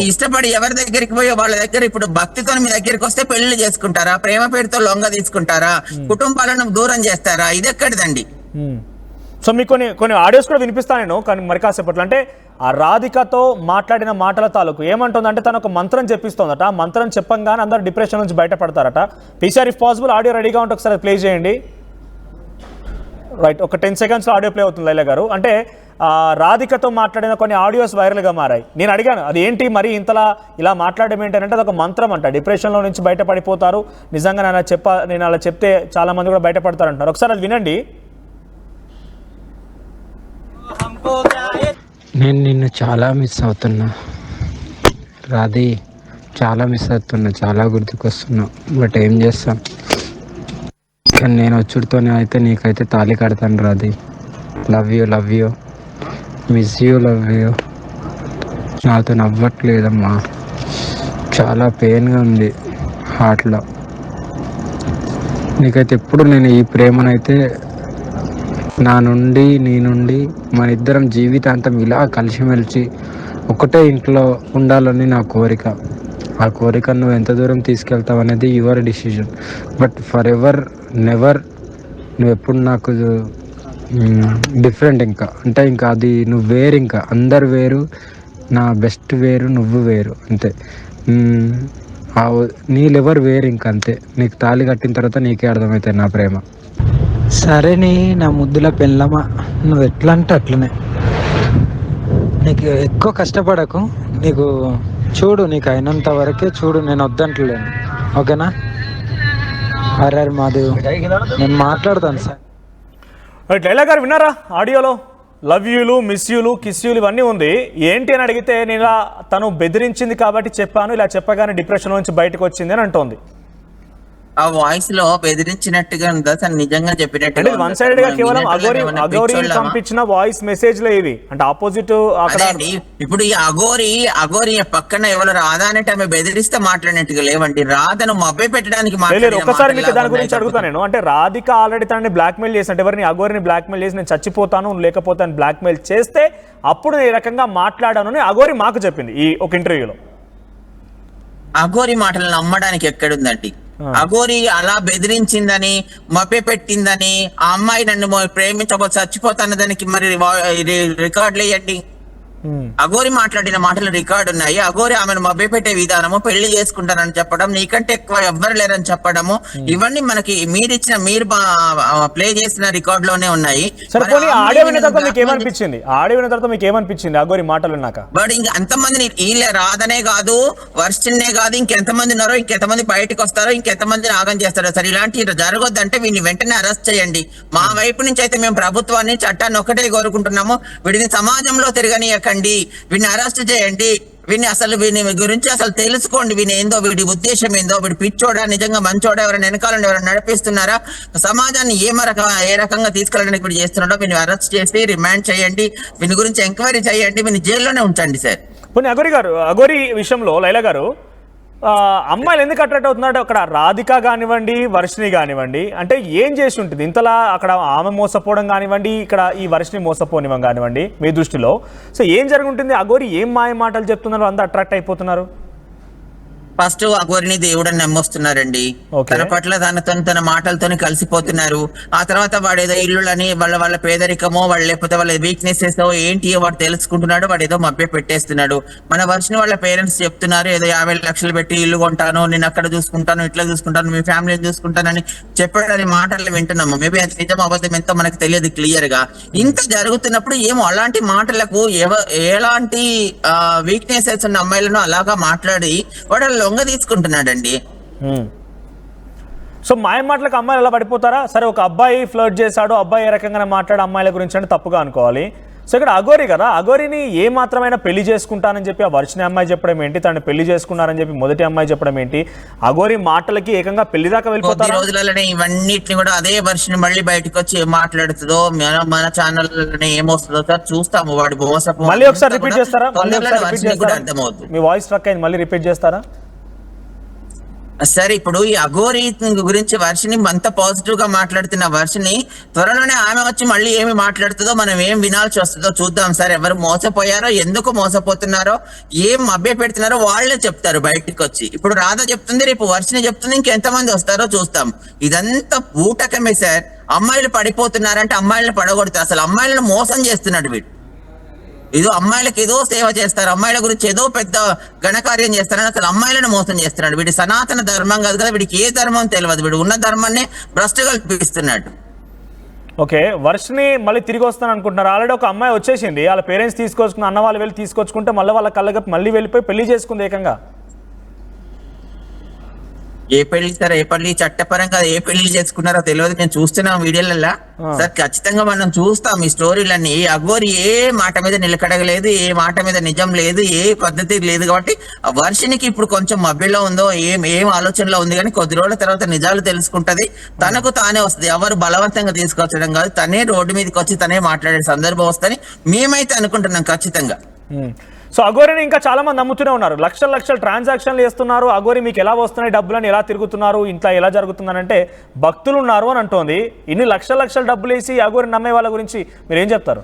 S3: ఇష్టపడి ఎవరి దగ్గరికి పోయి వాళ్ళ దగ్గర ఇప్పుడు భక్తితో మీ దగ్గరికి వస్తే పెళ్లి చేసుకుంటారా? ప్రేమ పేరుతో లొంగ తీసుకుంటారా? కుటుంబాలను దూరం చేస్తారా? ఇది ఎక్కడిదండి?
S2: సో మీకు కొన్ని ఆడియోస్ కూడా వినిపిస్తాను నేను, కానీ మరి కాసేపట్లో. అంటే ఆ రాధికతో మాట్లాడిన మాటల తాలూకు ఏమంటుందంటే తను ఒక మంత్రం చెప్పిస్తోందట. ఆ మంత్రం చెప్పంగానే అందరు డిప్రెషన్ నుంచి బయటపడతారట. పీసీఆర్ ఇఫ్ పాసిబుల్ ఆడియో రెడీగా ఉంటే ఒకసారి ప్లే చేయండి. రైట్, ఒక 10 సెకండ్స్లో ఆడియో ప్లే అవుతుంది లైలా గారు. అంటే రాధికతో మాట్లాడిన కొన్ని ఆడియోస్ వైరల్గా మారాయి. నేను అడిగాను అది ఏంటి మరి ఇంతలా ఇలా మాట్లాడడం ఏంటంటే అది ఒక మంత్రం అంట, డిప్రెషన్లో నుంచి బయటపడిపోతారు, నిజంగా నేను అలా చెప్తే చాలా మంది కూడా బయటపడతారు అంటారు. ఒకసారి అది వినండి.
S4: నేను నిన్ను చాలా మిస్ అవుతున్నా రాధి, చాలా మిస్ అవుతున్నా, చాలా గుర్తుకొస్తున్నా. బట్ ఏం చేస్తాం, కానీ నేను వచ్చుడితోనే అయితే నీకైతే తాళి కడతాను Radhi. Love you miss you, love you. నాతో నవ్వట్లేదమ్మా, చాలా పెయిన్గా ఉంది హార్ట్లో. నీకైతే ఎప్పుడు నేను ఈ ప్రేమనైతే నీ నుండి మన ఇద్దరం జీవితాంతం ఇలా కలిసిమెలిసి ఒకటే ఇంట్లో ఉండాలని నా కోరిక. ఆ కోరిక నువ్వు ఎంత దూరం తీసుకెళ్తావు అనేది your decision. But for ever never నువ్వు ఎప్పుడు నాకు డిఫరెంట్. ఇంకా అది నువ్వు వేరు, ఇంకా అందరు వేరు, నా బెస్ట్ వేరు, నువ్వు వేరు, అంతే. నీ లెవర్ వేరు, ఇంక అంతే. నీకు తాళి కట్టిన తర్వాత నీకే అర్థమవుతాయి నా ప్రేమ.
S5: సరేని నా ముద్దుల పెళ్ళమా, నువ్వు ఎట్లా అంటే అట్లనే. నీకు ఎక్కువ కష్టపడకు, నీకు చూడు, నీకు అయినంత వరకే చూడు, నేను వద్దంటలేను, ఓకేనా? అరే మాధవ్, నేను మాట్లాడతాను సార్.
S2: లైలా గారు విన్నారా ఆడియోలో? లవ్ యూలు, మిస్ యూలు, కిస్ యూలు ఇవన్నీ ఉంది. ఏంటి అని అడిగితే నేను ఇలా తను బెదిరించింది కాబట్టి చెప్పాను, ఇలా చెప్పగానే డిప్రెషన్ నుంచి బయటకు వచ్చింది అని అంటోంది.
S3: ఆ వాయిస్ లో బెదిరించినట్టుగా ఉందా సార్? నిజంగా చెప్పినట్టు
S2: వన్ సైడ్ గా కేవలం అఘోరి పంపించిన వాయిస్ మెసేజ్ లో ఇవి అంటే ఆపోజిట్.
S3: ఇప్పుడు ఈ అఘోరి పక్కన ఎవరు రాధా అంటే ఆమె బెదిరిస్తే మాట్లాడినట్టుగా లేవండి. రాధను మభ్య పెట్టడానికి
S2: ఒకసారి మీకు దాని గురించి అడుగుతాను నేను. అంటే రాధిక ఆల్రెడీ తనని బ్లాక్ మెయిల్ చేసినట్టు, ఎవరిని అఘోరిని బ్లాక్ మెయిల్ చేసి నేను చచ్చిపోతాను లేకపోతే బ్లాక్ మెయిల్ చేస్తే అప్పుడు నేను ఈ రకంగా మాట్లాడాను అని అఘోరి మాకు చెప్పింది ఈ ఒక ఇంటర్వ్యూలో.
S3: అఘోరి మాటలు నమ్మడానికి ఎక్కడుందండి? అఘోరి అలా బెదిరించిందని, మభ్య పెట్టిందని, ఆ అమ్మాయి నన్ను ప్రేమించకపోతే చచ్చిపోతాను దానికి మరి రికార్డులు వేయండి. అఘోరి మాట్లాడిన మాటలు రికార్డు ఉన్నాయి. అఘోరి ఆమెను మభ్యపెట్టే విధానము, పెళ్లి చేసుకుంటానని చెప్పడం, నీకంటే ఎక్కువ ఎవ్వరు లేరని చెప్పడము, ఇవన్నీ మనకి మీరు ప్లే చేసిన రికార్డ్ లోనే ఉన్నాయి.
S2: ఆడియో విన్న తర్వాత మీకు ఏమనిపించింది అఘోరి మాటలు విన్నాక?
S3: బట్ ఇంకా అంతమంది వీళ్ళ రాధనే కాదు, వర్షన్నే కాదు, ఇంకెంతమంది ఉన్నారో, ఇంకెంతమంది బయటకు వస్తారో, ఇంకెంతమంది నాగం చేస్తారో సార్. ఇలాంటి జరగొద్దంటే వీడిని వెంటనే అరెస్ట్ చేయండి. మా వైపు నుంచి అయితే మేము ప్రభుత్వాన్ని, చట్టాన్ని ఒకటే కోరుకుంటున్నాము. వీడిని సమాజంలో తిరగనీయకండి, వీడిని అరెస్ట్ చేయండి. వీని గురించి అసలు తెలుసుకోండి. వీని ఏందో, వీడి ఉద్దేశం ఏందో, వీడి పిచ్చోడా, నిజంగా మంచోడా, ఎవరైనా వెనకాలండి ఎవరైనా నడిపిస్తున్నారా, సమాజాన్ని ఏ రకంగా తీసుకెళ్ళడానికి వీడు చేస్తున్నాడో వీని అరెస్ట్ చేసి రిమాండ్ చేయండి. వీని గురించి ఎంక్వైరీ చేయండి. వీని జైల్లోనే ఉంచండి సార్.
S2: అఘోరి విషయంలో లైలా గారు, అమ్మాయిలు ఎందుకు అట్రాక్ట్ అవుతున్నాడు? అక్కడ రాధిక కానివ్వండి, వర్షిణి కానివ్వండి, అంటే ఏం చేసి ఉంటుంది ఇంతలా? అక్కడ ఆమె మోసపోవడం కానివ్వండి, ఇక్కడ ఈ వర్షిణి మోసపోనివ్వం కానివ్వండి, మీ దృష్టిలో సో ఏం జరుగుతుంది? అఘోరి ఏం మాయ మాటలు చెప్తున్నారు, అంతా అట్రాక్ట్ అయిపోతున్నారు?
S3: ఫస్ట్ అఘోరిని దేవుడని నమ్మొస్తున్నారండి. తన పట్ల తన మాటలతోని కలిసిపోతున్నారు. ఆ తర్వాత వాడు ఏదో ఇల్లులని, వాళ్ళ పేదరికమో, వాళ్ళు లేకపోతే వాళ్ళ వీక్నెసెస్ ఏంటి వాడు తెలుసుకుంటున్నాడు. వాడు ఏదో మభ్య పెట్టేస్తున్నాడు. మన వర్షం వాళ్ళ పేరెంట్స్ చెప్తున్నారు, ఏదో 50 లక్షలు పెట్టి ఇల్లు కొంటాను, నేను అక్కడ చూసుకుంటాను, ఇట్లా చూసుకుంటాను, మీ ఫ్యామిలీని చూసుకుంటానని చెప్పాడని మాటలు వింటున్నాము. మేబీ అది నిజం అబద్ధం ఎంతో మనకు తెలియదు క్లియర్ గా. ఇంత జరుగుతున్నప్పుడు ఏమో అలాంటి మాటలకు ఎలాంటి వీక్నెసెస్ ఉన్న అమ్మాయిలను అలాగా మాట్లాడి వాడు లొంగ తీసుకుంటున్నాడండి.
S2: సో మాయ మాటలకు అమ్మాయిలు ఎలా పడిపోతారా? సరే, ఒక అబ్బాయి ఫ్లర్ట్ చేశాడు, అబ్బాయి ఏ రకంగా మాట్లాడే అమ్మాయిల గురించి అంటే తప్పుగా అనుకోవాలి. సో ఇక్కడ అఘోరి కదా, అఘోరిని ఏ మాత్రమైనా పెళ్లి చేసుకుంటానని చెప్పి ఆ వర్షిణి అమ్మాయి చెప్పడం ఏంటి, తను పెళ్లి చేసుకున్నారని చెప్పి మొదటి అమ్మాయి చెప్పడం ఏంటి? అఘోరి మాటలకి ఏకంగా పెళ్లి దాకా వెళ్ళిపోతారు.
S3: రోజులలోనే ఇవన్నిటిని కూడా అదే వర్షిని మళ్ళీ బయటకు వచ్చి మాట్లాడుతుందో, మన ఛానల్ ఏమొస్తుందో సార్ చూస్తాము. వాడు మోసపో
S2: మళ్ళీ ఒకసారి రిపీట్ చేస్తారా?
S3: అర్థమవుతుంది.
S2: మీ వాయిస్ ట్రక్ అయింది, మళ్ళీ రిపీట్ చేస్తారా?
S3: సరే, ఇప్పుడు ఈ అఘోరి గురించి వర్షిని అంత పాజిటివ్ గా మాట్లాడుతున్న వర్షిని త్వరలోనే ఆమె వచ్చి మళ్ళీ ఏమి మాట్లాడుతుందో మనం ఏం వినాల్సి వస్తుందో చూద్దాం సార్. ఎవరు మోసపోయారో, ఎందుకు మోసపోతున్నారో, ఏం మభ్య పెడుతున్నారో వాళ్ళే చెప్తారు బయటకు వచ్చి. ఇప్పుడు రాధ చెప్తుంది, రేపు వర్షిని చెప్తుంది, ఇంకెంతమంది వస్తారో చూస్తాం. ఇదంతా బూటకమే సార్. అమ్మాయిలు పడిపోతున్నారంటే అమ్మాయిలను పడగొడతారు. అసలు అమ్మాయిలను మోసం చేస్తున్నాడు వీడు. ఏదో అమ్మాయిలకు ఏదో సేవ చేస్తారు, అమ్మాయిల గురించి ఏదో పెద్ద ఘనకార్యం చేస్తారని అసలు అమ్మాయిలను మోసం చేస్తున్నాడు. వీడి సనాతన ధర్మం కాదు కదా, వీడికి ఏ ధర్మం తెలియదు. వీడు ఉన్న ధర్మాన్ని భ్రష్టు కల్పిస్తున్నాడు.
S2: ఓకే, వర్షిని మళ్ళీ తిరిగి వస్తాను అనుకుంటున్నారు. ఆల్రెడీ ఒక అమ్మాయి వచ్చేసింది, వాళ్ళ పేరెంట్స్ తీసుకొచ్చుకున్న, అన్న వాళ్ళు వెళ్ళి తీసుకొచ్చుకుంటే మళ్ళీ వాళ్ళ కళ్ళకి మళ్ళీ వెళ్ళిపోయి పెళ్లి చేసుకుంది ఏకంగా.
S3: ఏ పెళ్లి సార్, ఏ పెళ్లి చట్టపరంగా ఏ పెళ్లి చేసుకున్నారో తెలియదు. నేను చూస్తున్నాం వీడియోలలో సార్. ఖచ్చితంగా మనం చూస్తాం ఈ స్టోరీలన్నీ. అఘోరి ఏ మాట మీద నిలకడగలేదు, ఏ మాట మీద నిజం లేదు, ఏ పద్ధతి లేదు. కాబట్టి వర్షినికి ఇప్పుడు కొంచెం మభ్యలో ఉందో, ఏం ఆలోచనలో ఉంది, కానీ కొద్ది రోజుల తర్వాత నిజాలు తెలుసుకుంటది. తనకు తానే వస్తుంది. ఎవరు బలవంతంగా తీసుకొచ్చడం కాదు, తనే రోడ్డు మీదకి వచ్చి తనే మాట్లాడే సందర్భం వస్తుంది మేమైతే అనుకుంటున్నాం ఖచ్చితంగా.
S2: సో అఘోరిని ఇంకా చాలా మంది నమ్ముతూనే ఉన్నారు. లక్షల ట్రాన్సాక్షన్లు చేస్తున్నారు. అఘోరి మీకు ఎలా వస్తున్నాయి డబ్బులని, ఎలా తిరుగుతున్నారు, ఇంట్లో ఎలా జరుగుతుందని అంటే భక్తులు ఉన్నారు అని అంటోంది. ఇన్ని లక్షల డబ్బులు వేసి అఘోరి నమ్మే వాళ్ళ గురించి మీరు ఏం చెప్తారు?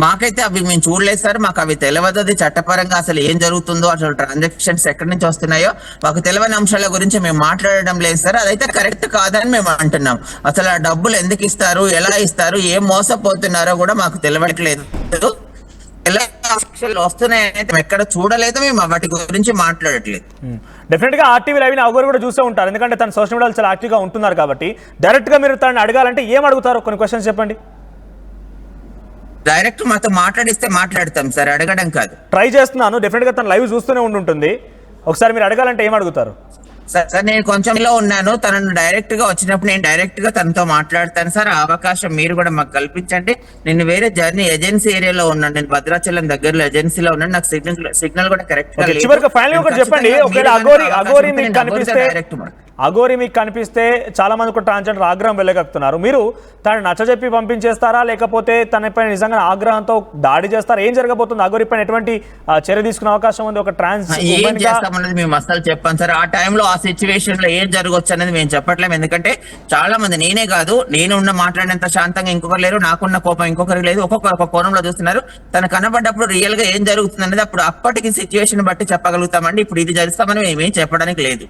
S3: మాకైతే అవి మేము చూడలేదు సార్. మాకు అవి తెలియదు. అది చట్టపరంగా అసలు ఏం జరుగుతుందో, అసలు ట్రాన్సాక్షన్స్ ఎక్కడి నుంచి వస్తున్నాయో మాకు తెలియని అంశాల గురించి మేము మాట్లాడడం లేదు సార్. అదైతే కరెక్ట్ కాదని మేము అంటున్నాం. అసలు ఆ డబ్బులు ఎందుకు ఇస్తారు, ఎలా ఇస్తారు, ఏం మోసపోతున్నారో కూడా మాకు తెలియట్లేదు. వస్తున్నాయని ఎక్కడ చూడలేదు, మేము వాటి గురించి మాట్లాడట్లేదు.
S2: డెఫినెట్ గా ఆర్టీవీ లైవ్ అఘోరి కూడా చూస్తూ ఉంటారు, ఎందుకంటే తన సోషల్ మీడియాలో చాలా యాక్టివ్ గా ఉంటున్నారు కాబట్టి. డైరెక్ట్ గా మీరు తనని అడగాలంటే ఏం అడుగుతారు? కొన్ని క్వశ్చన్స్ చెప్పండి.
S3: డైరెక్ట్ మాతో మాట్లాడిస్తే మాట్లాడతాం సార్, అడగడం కాదు.
S2: ట్రై చేస్తున్నాను, డెఫినెట్ గా తన లైవ్ చూస్తూనే ఉంటుంది. ఒకసారి మీరు అడగాలంటే ఏం అడుగుతారు?
S3: సార్ నేను కొంచెంలో ఉన్నాను, తనను డైరెక్ట్ గా వచ్చినప్పుడు నేను డైరెక్ట్ గా తనతో మాట్లాడతాను సార్. ఆ అవకాశం మీరు కూడా మాకు కల్పించండి. నేను వేరే జర్నీ ఏజెన్సీ ఏరియాలో ఉన్నాను, నేను భద్రాచలం దగ్గరలో ఏజెన్సీలో ఉన్నాను. నాకు సిగ్నల్ కూడా కరెక్ట్ గా
S2: చివరికి ఫైనల్ ఒకటి చెప్పండి. ఒకవేళ అఘోరి మీకు కనిపిస్తే, అఘోరి మీకు కనిపిస్తే చాలా మంది కూడా ట్రాన్స్జెండర్ ఆగ్రహం వెళ్ళగక్కుతున్నారు. మీరు తను నచ్చజెప్పి పంపించేస్తారా, లేకపోతే తనపై నిజంగా ఆగ్రహంతో దాడి చేస్తారా? ఏం జరగబోతుంది? అఘోరి పైన ఎటువంటి చర్య తీసుకునే అవకాశం ఉంది? ఒక ట్రాన్స్
S3: ఏం చేస్తామన్నది మేము అసలు చెప్పాను సార్. ఆ టైంలో ఆ సిచ్యువేషన్ లో ఏం జరగవచ్చు అనేది మేము చెప్పట్లేము. ఎందుకంటే చాలా మంది, నేనే కాదు, నేను ఉన్న మాట్లాడినంత శాంతంగా ఇంకొకరు లేరు, నాకున్న కోపం ఇంకొకరికి లేదు. ఒక్కొక్క కోణంలో చూస్తున్నారు. తను కనబడ్డప్పుడు రియల్ గా ఏం జరుగుతుంది అనేది అప్పుడు అప్పటికి సిచ్యువేషన్ బట్టి చెప్పగలుగుతామండి. ఇప్పుడు ఇది జరుస్తామని మేమేం చెప్పడానికి లేదు.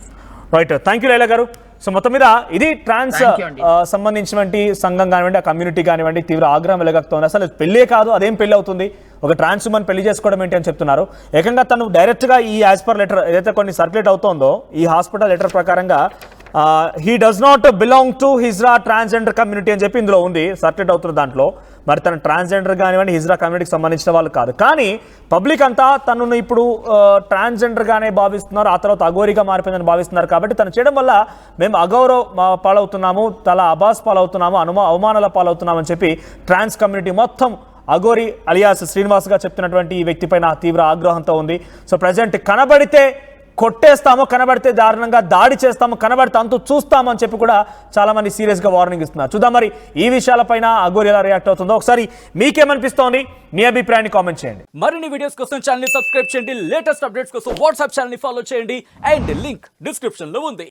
S2: రైట్, థ్యాంక్ యూ లైలా గారు. సో మొత్తం మీద ఇది ట్రాన్స్
S3: Thank you అండి.
S2: సంబంధించినటువంటి సంఘం కానివ్వండి, ఆ కమ్యూనిటీ కానివ్వండి, తీవ్ర ఆగ్రహం వెలగక్తోంది. అసలు పెళ్ళే కాదు, అదేం పెళ్లి అవుతుంది, ఒక ట్రాన్స్ ఉమెన్ పెళ్లి చేసుకోవడం ఏంటి అని చెప్తున్నారు. ఏకంగా తను డైరెక్ట్గా ఈ యాజ్ పర్ లెటర్ ఏదైతే కొన్ని సర్క్యులేట్ అవుతోందో ఈ హాస్పిటల్ లెటర్ ప్రకారంగా he does not belong to hijra transgender community అని చెప్పి ఇందులో ఉంది, సర్క్యులేట్ అవుతున్న దాంట్లో. మరి తన ట్రాన్స్జెండర్ కానివ్వండి, హిజ్రా కమ్యూనిటీకి సంబంధించిన వాళ్ళు కాదు. కానీ పబ్లిక్ అంతా తనను ఇప్పుడు ట్రాన్స్జెండర్గానే భావిస్తున్నారు, ఆ తర్వాత అఘోరిగా మారిపోయిందని భావిస్తున్నారు. కాబట్టి తను చేయడం వల్ల మేము అగౌరవ పాలవుతున్నాము, తల అబాస్ పాలవుతున్నాము, అవమానాల పాలవుతున్నాము అని చెప్పి ట్రాన్స్ కమ్యూనిటీ మొత్తం అఘోరి అలియాస్ శ్రీనివాస్గా చెప్తున్నటువంటి ఈ వ్యక్తి పైన తీవ్ర ఆగ్రహంతో ఉంది. సో ప్రజెంట్ కనబడితే కొట్టేస్తాము, కనబడితే దారుణంగా దాడి చేస్తాము, కనబడితే అంతు చూస్తాము అని చెప్పి కూడా చాలా మంది సీరియస్గా వార్నింగ్ ఇస్తున్నారు. చూద్దాం మరి ఈ విషయాలపైన అఘోరి ఎలా రియాక్ట్ అవుతుందో. ఒకసారి మీకేమనిపిస్తోంది, మీ అభిప్రాయాన్ని కామెంట్ చేయండి.
S6: మరిన్ని వీడియోస్ కోసం ఛానల్ ని సబ్స్క్రైబ్ చేయండి, లేటెస్ట్ అప్డేట్స్ కోసం వాట్సాప్ ఛానల్ ని ఫాలో చేయండి అండ్ లింక్ డిస్క్రిప్షన్ లో ఉంది.